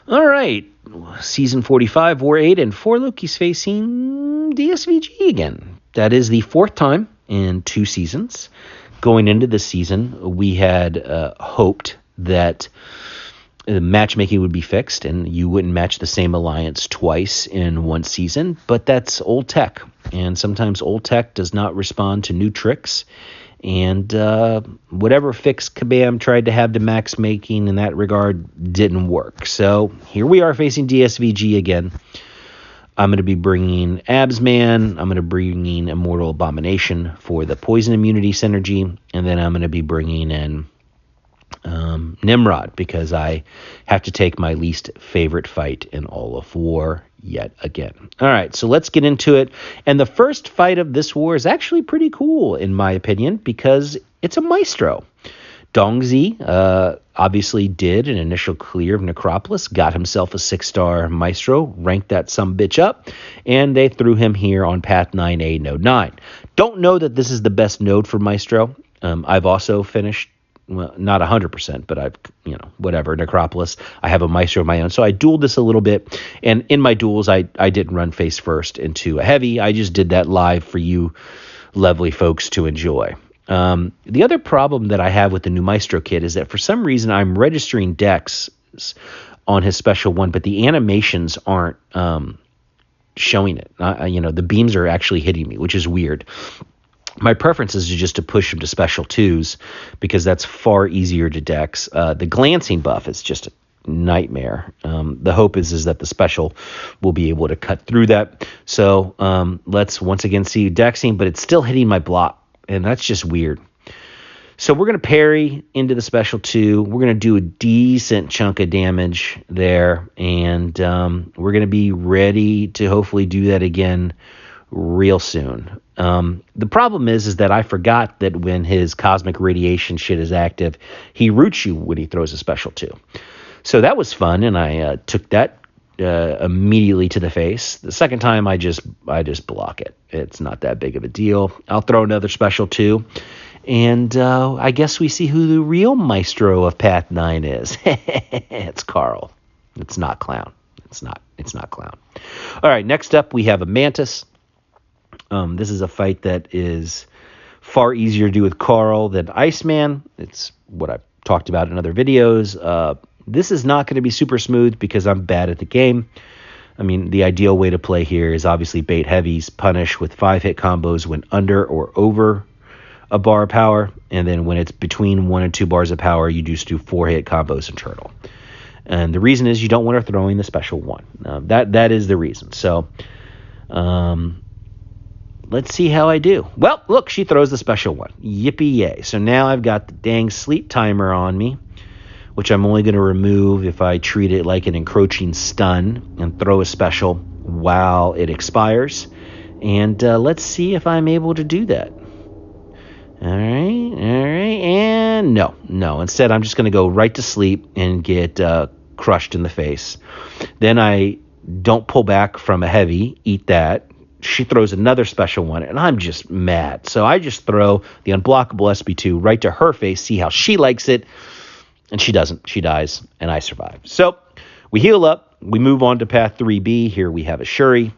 All right. Season 45, War 8, and 4 Loki's facing DSVG again. That is the fourth time in 2 seasons. Going into this season, we had hoped that the matchmaking would be fixed and you wouldn't match the same alliance twice in one season, but that's old tech. And sometimes old tech does not respond to new tricks. And whatever fix Kabam tried to have to max making in that regard didn't work. So here we are facing DSVG again. I'm going to be bringing Absman. I'm going to bring in Immortal Abomination for the poison immunity synergy. And then I'm going to be bringing in Nimrod because I have to take my least favorite fight in all of war yet again. All right, so let's get into it. And the first fight of this war is actually pretty cool, in my opinion, because it's a Maestro. Dongzi obviously did an initial clear of Necropolis, got himself a 6-star Maestro, ranked that sumbitch up, and they threw him here on Path 9A, Node 9. Don't know that this is the best node for Maestro. I've also finished, well, not 100%, but I've, whatever, Necropolis. I have a Maestro of my own. So I dueled this a little bit. And in my duels, I didn't run face first into a heavy. I just did that live for you lovely folks to enjoy. The other problem that I have with the new Maestro kit is that for some reason I'm registering decks on his special one, but the animations aren't showing it. The beams are actually hitting me, which is weird. My preference is just to push him to special 2s because that's far easier to dex. The glancing buff is just a nightmare. The hope is that the special will be able to cut through that. So let's once again see dexing, but it's still hitting my block, and that's just weird. So we're going to parry into the special 2. We're going to do a decent chunk of damage there, and we're going to be ready to hopefully do that again real soon. The problem is that I forgot that when his cosmic radiation shit is active, he roots you when he throws a special 2. So that was fun, and I took that immediately to the face. The second time, I just block it. It's not that big of a deal. I'll throw another special 2, and I guess we see who the real Maestro of Path 9 is. It's Carl. It's not Clown. It's not Clown. All right, next up we have a Mantis. This is a fight that is far easier to do with Carl than Iceman. It's what I've talked about in other videos. This is not going to be super smooth because I'm bad at the game. I mean, the ideal way to play here is obviously bait heavies, punish with 5-hit combos when under or over a bar of power. And then when it's between 1 and 2 bars of power, you just do 4-hit combos and turtle. And the reason is you don't want her throwing the special 1. That is the reason. So, let's see how I do. Well, look, she throws the special 1. Yippee yay. So now I've got the dang sleep timer on me, which I'm only going to remove if I treat it like an encroaching stun and throw a special while it expires. And let's see if I'm able to do that. All right, and no. Instead, I'm just going to go right to sleep and get crushed in the face. Then I don't pull back from a heavy, eat that. She throws another special 1, and I'm just mad. So I just throw the unblockable SB2 right to her face, see how she likes it. And she doesn't. She dies, and I survive. So we heal up. We move on to Path 3B. Here we have a Shuri.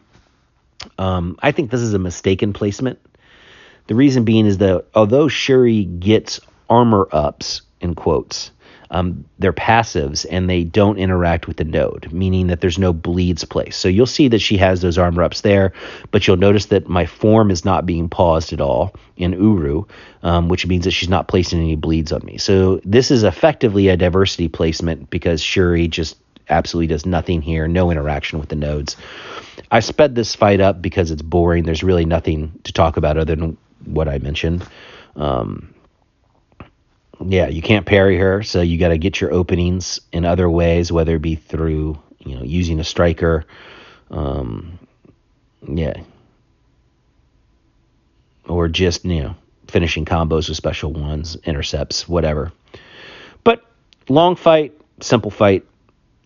I think this is a mistaken placement. The reason being is that although Shuri gets armor ups, in quotes, they're passives, and they don't interact with the node, meaning that there's no bleeds placed. So you'll see that she has those armor ups there, but you'll notice that my form is not being paused at all in Uru, which means that she's not placing any bleeds on me. So this is effectively a diversity placement because Shuri just absolutely does nothing here, no interaction with the nodes. I sped this fight up because it's boring. There's really nothing to talk about other than what I mentioned. Yeah, you can't parry her, so you got to get your openings in other ways, whether it be through, using a striker, or just, finishing combos with special 1s, intercepts, whatever. But long fight, simple fight,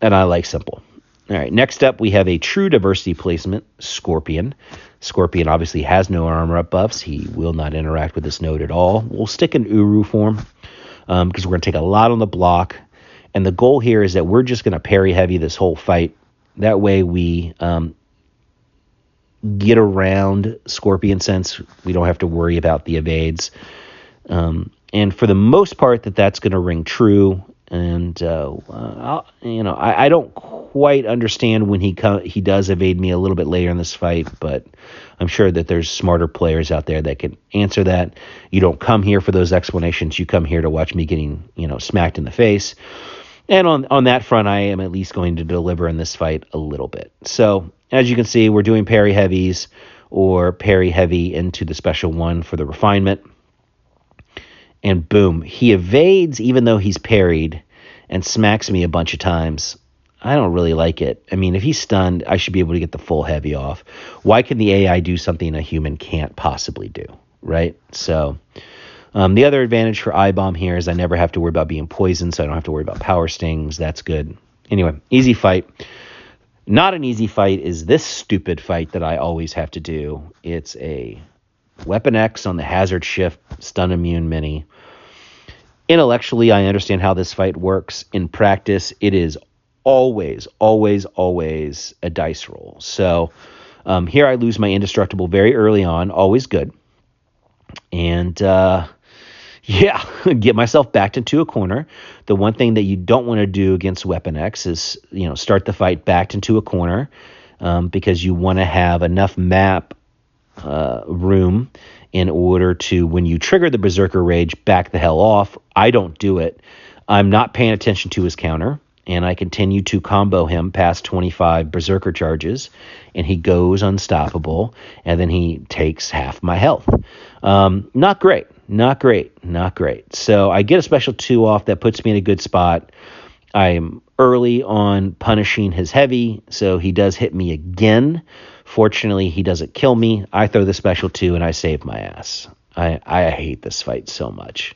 and I like simple. All right, next up we have a true diversity placement, Scorpion. Scorpion obviously has no armor up buffs. He will not interact with this node at all. We'll stick in Uru form. Because we're going to take a lot on the block, And the goal here is that we're just going to parry heavy this whole fight. That way we get around Scorpion Sense. We don't have to worry about the evades. And for the most part, that's going to ring true. And I don't quite understand when he does evade me a little bit later in this fight, but I'm sure that there's smarter players out there that can answer that. You don't come here for those explanations. You come here to watch me getting smacked in the face. And on that front, I am at least going to deliver in this fight a little bit. So as you can see, we're doing parry heavies or parry heavy into the special one for the refinement. And boom, he evades even though he's parried and smacks me a bunch of times. I don't really like it. I mean, if he's stunned, I should be able to get the full heavy off. Why can the AI do something a human can't possibly do, right? So the other advantage for I-Bomb here is I never have to worry about being poisoned, so I don't have to worry about power stings. That's good. Anyway, easy fight. Not an easy fight is this stupid fight that I always have to do. It's a Weapon X on the Hazard Shift Stun Immune Mini. Intellectually, I understand how this fight works. In practice, it is always, always, always a dice roll. So here I lose my Indestructible very early on. Always good. And get myself backed into a corner. The one thing that you don't want to do against Weapon X is, start the fight backed into a corner because you want to have enough map room in order to, when you trigger the Berserker Rage, back the hell off. I don't do it. I'm not paying attention to his counter, and I continue to combo him past 25 Berserker charges, and he goes unstoppable, and then he takes half my health. Not great. So I get a special 2 off that puts me in a good spot. I'm early on punishing his heavy, so he does hit me again. Fortunately, he doesn't kill me. I throw the special 2, and I save my ass. I hate this fight so much.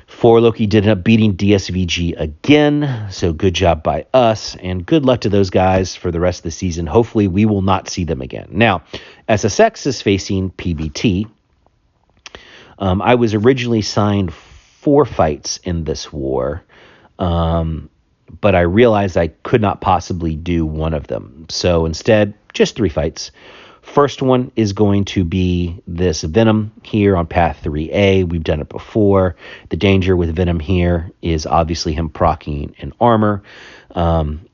4 Loki did end up beating DSVG again, so good job by us, and good luck to those guys for the rest of the season. Hopefully, we will not see them again. Now, SSX is facing PBT. I was originally signed 4 fights in this war, but I realized I could not possibly do one of them. So instead, just 3 fights. First one is going to be this Venom here on path 3A. We've done it before. The danger with Venom here is obviously him proccing an armor,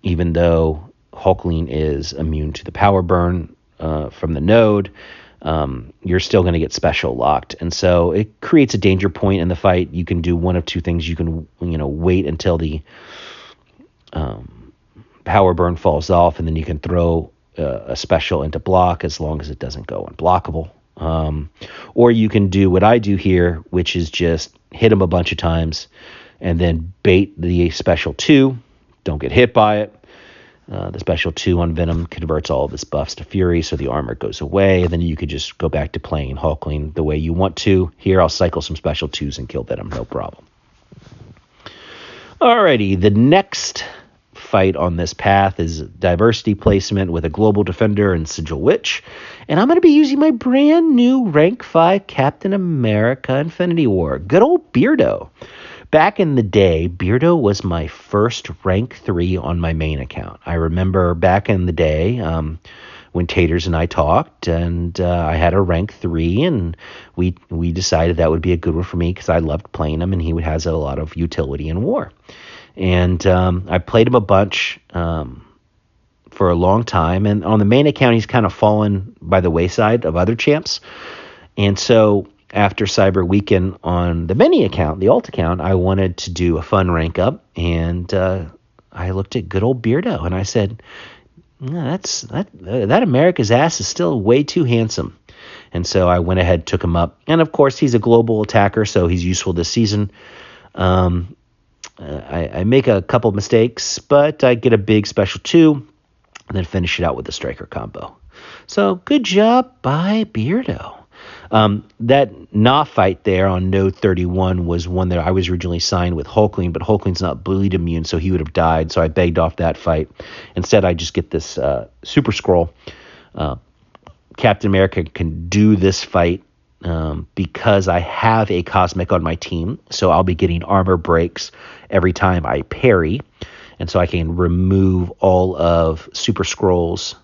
even though Hulkling is immune to the power burn from the node. You're still going to get special locked. And so it creates a danger point in the fight. You can do one of 2 things. You can, wait until the power burn falls off, and then you can throw a special into block as long as it doesn't go unblockable. Or you can do what I do here, which is just hit him a bunch of times and then bait the special 2. Don't get hit by it. The special 2 on Venom converts all of his buffs to Fury, so the armor goes away, and then you could just go back to playing Hulkling the way you want to. Here, I'll cycle some special 2s and kill Venom, no problem. Alrighty, the next fight on this path is diversity placement with a Global Defender and Sigil Witch, and I'm going to be using my brand new rank 5 Captain America Infinity War. Good old Beardo. Back in the day, Beardo was my first rank 3 on my main account. I remember back in the day when Taters and I talked, and I had a rank 3, and we decided that would be a good one for me because I loved playing him, and he has a lot of utility in war. And I played him a bunch for a long time, and on the main account, he's kind of fallen by the wayside of other champs. And so after Cyber Weekend on the mini account, the alt account, I wanted to do a fun rank up, and I looked at good old Beardo, and I said, that America's ass is still way too handsome. And so I went ahead, took him up, and of course he's a global attacker, so he's useful this season. I make a couple mistakes, but I get a big special 2, and then finish it out with a striker combo. So good job by Beardo. That Na fight there on node 31 was one that I was originally signed with Hulkling, but Hulkling's not bleed immune, so he would have died, so I begged off that fight. Instead, I just get this Super Skrull. Captain America can do this fight because I have a Cosmic on my team. So I'll be getting armor breaks every time I parry. And so I can remove all of Super Skrull's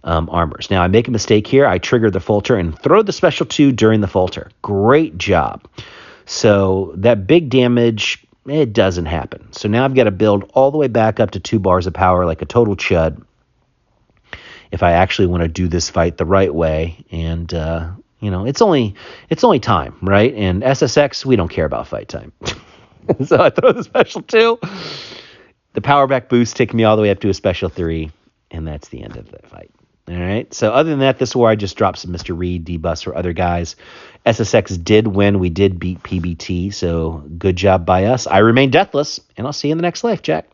armors. Now, I make a mistake here. I trigger the Falter and throw the Special 2 during the Falter. Great job. So that big damage, it doesn't happen. So now I've got to build all the way back up to 2 bars of power like a total chud if I actually want to do this fight the right way. And, it's only time, right? And SSX, we don't care about fight time. So I throw the Special 2. The power back boost takes me all the way up to a Special 3, and that's the end of the fight. All right. So other than that, this war I just dropped some Mr. Reed debuffs for other guys. SSX did win. We did beat PBT, so good job by us. I remain deathless, and I'll see you in the next life, Jack.